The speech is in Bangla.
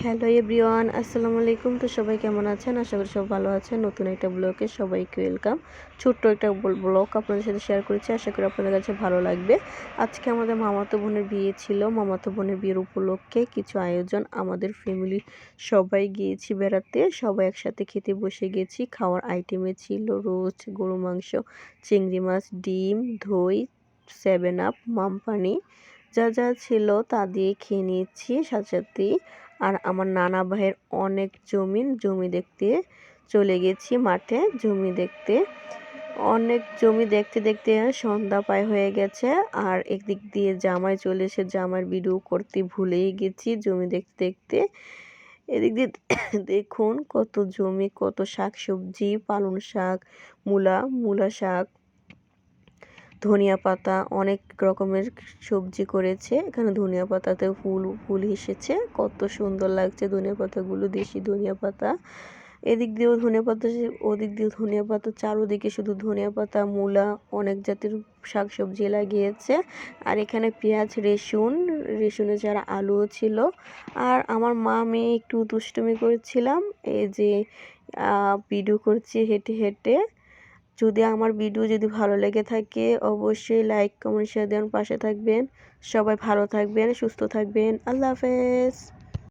হ্যালো এভরিওয়ান, আসসালামু আলাইকুম। তো সবাই কেমন আছেন? আশা করি সব ভালো আছেন। নতুন একটা ব্লগে সবাইকে ওয়েলকাম। ছোট্ট একটা ব্লগ আপনাদের সাথে শেয়ার করেছি, আশা করি আপনাদের কাছে ভালো লাগবে। আজকে আমাদের মামাতো বোনের বিয়ে ছিল। মামাতো বোনের বিয়ের উপলক্ষে কিছু আয়োজন, আমাদের ফ্যামিলি সবাই গিয়েছি বেড়াতে। সবাই একসাথে খেতে বসে গেছি। খাওয়ার আইটেমে ছিল রোস্ট, গরু মাংস, চিংড়ি মাছ, ডিম, দই, 7 আপ, মামপানি, যা যা ছিল তা দিয়ে খেয়ে নিয়েছি। সাথে সাথেই আর আমার নানা ভাইয়ের অনেক জমি দেখতে চলে গেছি মাঠে। জমি দেখতে দেখতে সন্ধ্যা প্রায় হয়ে গেছে। আর একদিক দিয়ে জামাই চলে এসে জামাইয়ের ভিডিও করতে ভুলেই গেছি জমি দেখতে দেখতে। এদিক দিয়ে দেখুন কত জমি, কত শাক সবজি, পালং শাক, মূলা শাক, ধনিয়া পাতা, অনেক রকমের সবজি করেছে। এখানে ধনিয়া পাতাতে ফুল এসেছে, কত সুন্দর লাগছে ধনিয়া পাতাগুলো, দেশি ধনিয়া পাতা। এদিক দিয়েও ধনিয়া পাতা, ওদিক দিয়েও ধনিয়া পাতা, চারোদিকে শুধু ধনিয়া পাতা, মূলা, অনেক জাতের শাক সবজি লাগিয়েছে। আর এখানে পেঁয়াজ, রসুনের চারা, আলুও ছিল। আর আমার মা মেয়ে একটু দুষ্টুমি করেছিলাম, এই যে ভিডিও করছি হেঁটে হেঁটে। যদি আমার ভিডিও ভালো লেগে থাকে অবশ্যই লাইক, কমেন্ট, শেয়ার দেন, পাশে থাকবেন। সবাই ভালো থাকবেন, সুস্থ থাকবেন। আল্লাহ হাফেজ।